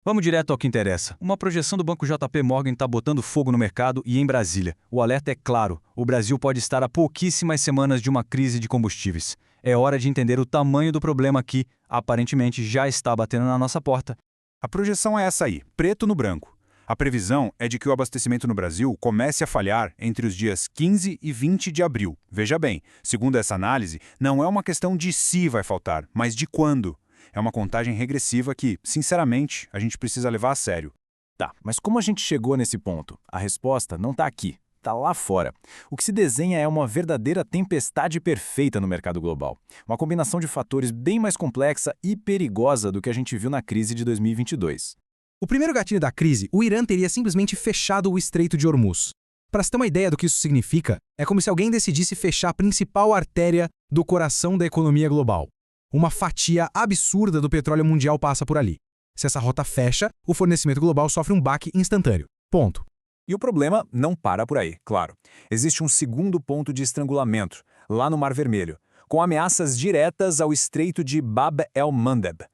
Vamos direto ao que interessa. Uma projeção do Banco JP Morgan está botando fogo no mercado e em Brasília. O alerta é claro: o Brasil pode estar a pouquíssimas semanas de uma crise de combustíveis. É hora de entender o tamanho do problema que, aparentemente, já está batendo na nossa porta. A projeção é essa aí, preto no branco. A previsão é de que o abastecimento no Brasil comece a falhar entre os dias 15 e 20 de abril. Veja bem, segundo essa análise, não é uma questão de se vai faltar, mas de quando. É uma contagem regressiva que, sinceramente, a gente precisa levar a sério. Tá, mas como a gente chegou nesse ponto? A resposta não está aqui, está lá fora. O que se desenha é uma verdadeira tempestade perfeita no mercado global. Uma combinação de fatores bem mais complexa e perigosa do que a gente viu na crise de 2022. O primeiro gatilho da crise, o Irã teria simplesmente fechado o Estreito de Hormuz. Para se ter uma ideia do que isso significa, é como se alguém decidisse fechar a principal artéria do coração da economia global. Uma fatia absurda do petróleo mundial passa por ali. Se essa rota fecha, o fornecimento global sofre um baque instantâneo. Ponto. E o problema não para por aí, claro. Existe um segundo ponto de estrangulamento, lá no Mar Vermelho, com ameaças diretas ao Estreito de Bab el-Mandeb.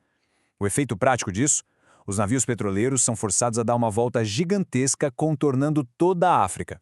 O efeito prático disso? Os navios petroleiros são forçados a dar uma volta gigantesca contornando toda a África.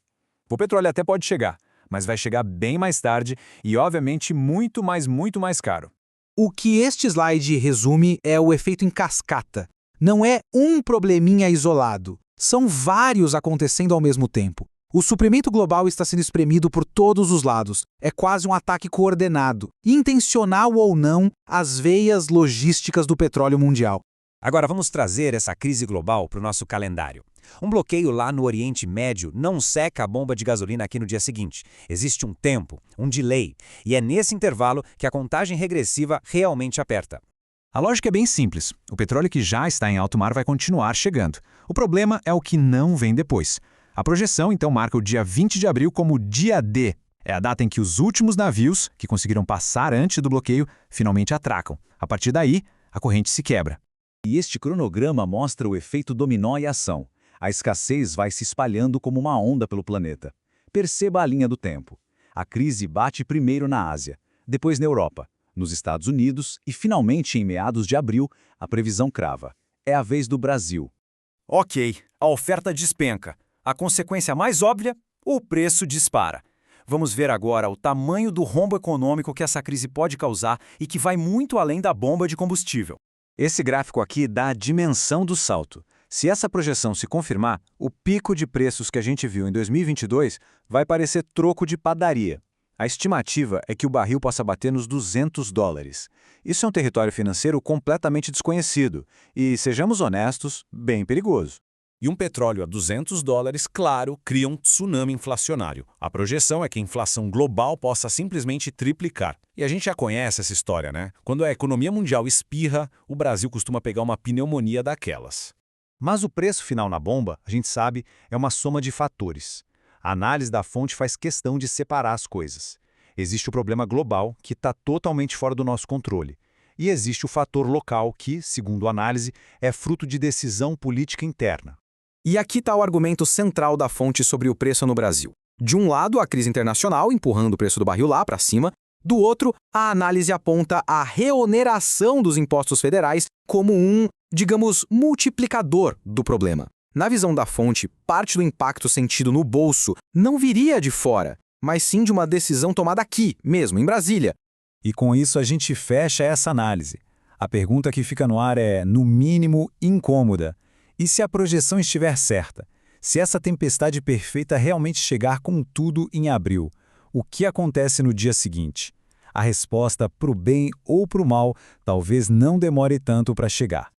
O petróleo até pode chegar, mas vai chegar bem mais tarde e, obviamente, muito mais caro. O que este slide resume é o efeito em cascata. Não é um probleminha isolado. São vários acontecendo ao mesmo tempo. O suprimento global está sendo espremido por todos os lados. É quase um ataque coordenado, intencional ou não, às veias logísticas do petróleo mundial. Agora vamos trazer essa crise global para o nosso calendário. Um bloqueio lá no Oriente Médio não seca a bomba de gasolina aqui no dia seguinte. Existe um tempo, um delay, e é nesse intervalo que a contagem regressiva realmente aperta. A lógica é bem simples. O petróleo que já está em alto mar vai continuar chegando. O problema é o que não vem depois. A projeção, então, marca o dia 20 de abril como dia D. É a data em que os últimos navios, que conseguiram passar antes do bloqueio, finalmente atracam. A partir daí, a corrente se quebra. E este cronograma mostra o efeito dominó em ação. A escassez vai se espalhando como uma onda pelo planeta. Perceba a linha do tempo. A crise bate primeiro na Ásia, depois na Europa, nos Estados Unidos e, finalmente, em meados de abril, a previsão crava. É a vez do Brasil. Ok, a oferta despenca. A consequência mais óbvia, o preço dispara. Vamos ver agora o tamanho do rombo econômico que essa crise pode causar e que vai muito além da bomba de combustível. Esse gráfico aqui dá a dimensão do salto. Se essa projeção se confirmar, o pico de preços que a gente viu em 2022 vai parecer troco de padaria. A estimativa é que o barril possa bater nos $200. Isso é um território financeiro completamente desconhecido e, sejamos honestos, bem perigoso. E um petróleo a $200, claro, cria um tsunami inflacionário. A projeção é que a inflação global possa simplesmente triplicar. E a gente já conhece essa história, né? Quando a economia mundial espirra, o Brasil costuma pegar uma pneumonia daquelas. Mas o preço final na bomba, a gente sabe, é uma soma de fatores. A análise da fonte faz questão de separar as coisas. Existe o problema global, que está totalmente fora do nosso controle. E existe o fator local que, segundo a análise, é fruto de decisão política interna. E aqui está o argumento central da fonte sobre o preço no Brasil. De um lado, a crise internacional empurrando o preço do barril lá para cima. Do outro, a análise aponta a reoneração dos impostos federais como um, digamos, multiplicador do problema. Na visão da fonte, parte do impacto sentido no bolso não viria de fora, mas sim de uma decisão tomada aqui, mesmo, em Brasília. E com isso a gente fecha essa análise. A pergunta que fica no ar é, no mínimo, incômoda. E se a projeção estiver certa? Se essa tempestade perfeita realmente chegar com tudo em abril, o que acontece no dia seguinte? A resposta, para o bem ou para o mal, talvez não demore tanto para chegar.